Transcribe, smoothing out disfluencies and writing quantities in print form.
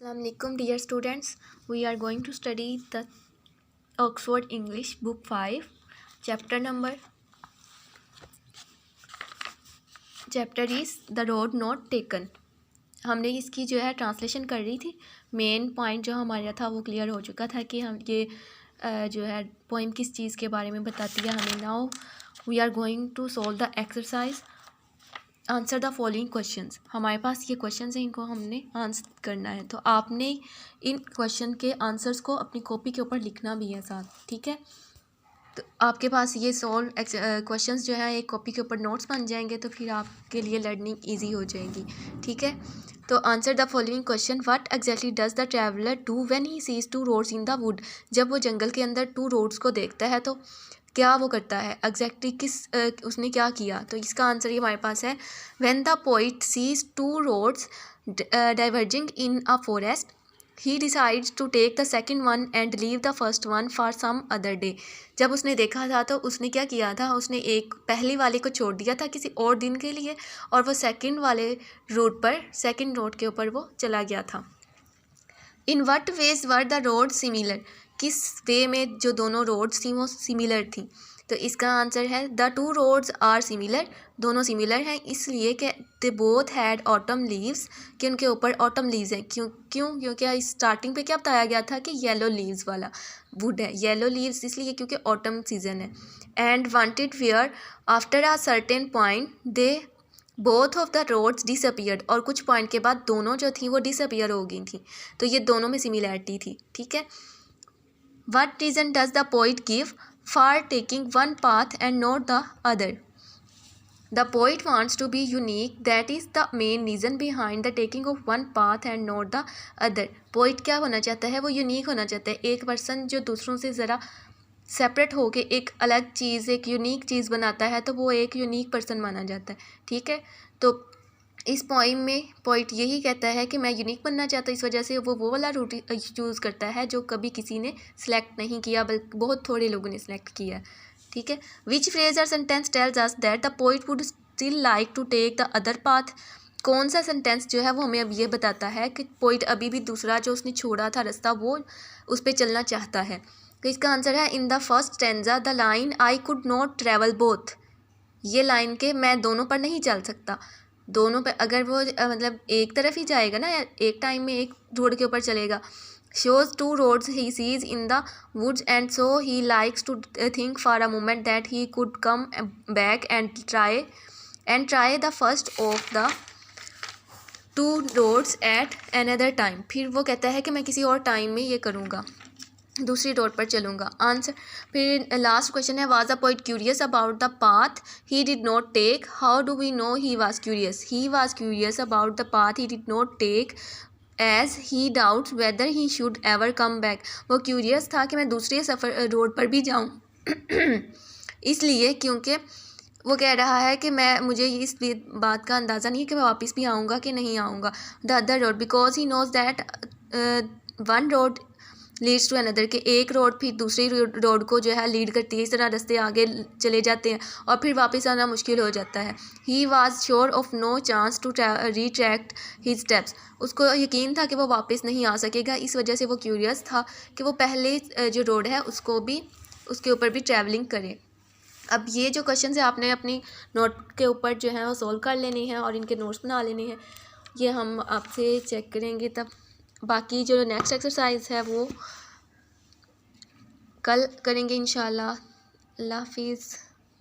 Assalamualaikum dear students, we are going to study the Oxford English book 5 chapter is the road not taken। हमने इसकी जो है translation कर रही थी। मेन पॉइंट जो हमारा था वो क्लियर हो चुका था कि हम ये जो है पोइम किस चीज़ के बारे में बताती है हमें। Now we are going to solve the exercise answer the following questions. हमारे पास ये क्वेश्चंस हैं, इनको हमने आंसर करना है। तो आपने इन क्वेश्चन के आंसर्स को अपनी कॉपी के ऊपर लिखना भी है साथ, ठीक है। तो आपके पास ये सॉल्व क्वेश्चंस जो है एक कॉपी के ऊपर नोट्स बन जाएंगे, तो फिर आपके लिए लर्निंग ईजी हो जाएगी, ठीक है। तो answer the following question. What exactly does the traveller do when he sees two roads in the wood. जब वो जंगल के अंदर 2 रोड्स को देखता है तो क्या वो करता है, एग्जैक्टली उसने क्या किया। तो इसका आंसर ये हमारे पास है। When the poet sees 2 roads diverging in a forest he decides to take the second one and leave the first one for some other day. जब उसने देखा था तो उसने क्या किया था, उसने एक पहली वाले को छोड़ दिया था किसी और दिन के लिए, और वो सेकेंड रोड के ऊपर वो चला गया था। In what veg were the road similar. किस वे में जो दोनों रोड्स थी वो सिमिलर थी। तो इसका आंसर है द 2 रोड्स आर सिमिलर। दोनों सिमिलर हैं इसलिए कि they both had autumn leaves, कि उनके ऊपर ऑटम लीव्स हैं। क्योंकि स्टार्टिंग पे क्या बताया गया था कि येलो लीव्स वाला वुड है। येलो लीव्स इसलिए क्योंकि ऑटम सीजन है। And wanted where after a certain point they both of the roads disappeared. और कुछ पॉइंट के बाद दोनों जो थी वो डिसअपियर हो गई थी। तो ये दोनों में सिमिलैरिटी थी, ठीक है। What reason does the poet give for taking one path and not the other? The poet wants to be unique. That is the main reason behind the taking of one path and not the other. Poet क्या होना चाहता है, वो unique होना चाहता है। एक person जो दूसरों से ज़रा सेपरेट होके एक अलग चीज़, एक यूनिक चीज़ बनाता है तो वो एक यूनिक पर्सन माना जाता है, ठीक है। तो इस पोइम में पोइट यही कहता है कि मैं यूनिक बनना चाहता हूँ, इस वजह से वो वाला रूट चूज़ करता है जो कभी किसी ने सिलेक्ट नहीं किया, बल्कि बहुत थोड़े लोगों ने सिलेक्ट किया, ठीक है। Which phrase or sentence tells us that the poet would still like to take the other path. कौन सा सेंटेंस जो है वो हमें अब ये बताता है कि पोइट अभी भी दूसरा जो उसने छोड़ा था रास्ता वो उस पर चलना चाहता है। तो इसका आंसर है in the first stanza the line I could not travel both. ये लाइन के मैं दोनों पर नहीं चल सकता। दोनों पे अगर वो मतलब एक तरफ ही जाएगा ना, एक टाइम में एक रोड के ऊपर चलेगा। Shows 2 roads he sees in the woods and so he likes to think for a moment that he could come back and try the first of the 2 roads at another time. फिर वो कहता है कि मैं किसी और time में ये करूँगा, दूसरी रोड पर चलूँगा। आंसर फिर लास्ट क्वेश्चन है was the poet curious about the path he did not take. How do we know he was curious. He was curious about the path he did not take as he doubts whether he should ever come back. वो curious था कि मैं दूसरे सफ़र road पर भी जाऊँ इसलिए क्योंकि वो कह रहा है कि मुझे इस बात का अंदाज़ा नहीं है कि मैं वापस भी आऊँगा कि नहीं आऊँगा। The other road because he knows that one road leads to another, के एक रोड फिर दूसरी रोड को जो है लीड करती है। इस तरह रास्ते आगे चले जाते हैं और फिर वापस आना मुश्किल हो जाता है। He was sure of no chance to retract his steps. उसको यकीन था कि वो वापस नहीं आ सकेगा, इस वजह से वो क्यूरियस था कि वो पहले जो रोड है उसके ऊपर भी ट्रैवलिंग करे। अब ये जो क्वेश्चन है आपने अपनी नोट के ऊपर जो है वो सॉल्व कर लेने हैं और इनके नोट्स बना लेने हैं। ये हम आपसे चेक करेंगे, तब बाकी जो नेक्स्ट एक्सरसाइज है वो कल करेंगे इंशाल्लाह। अल्लाह हाफिज़।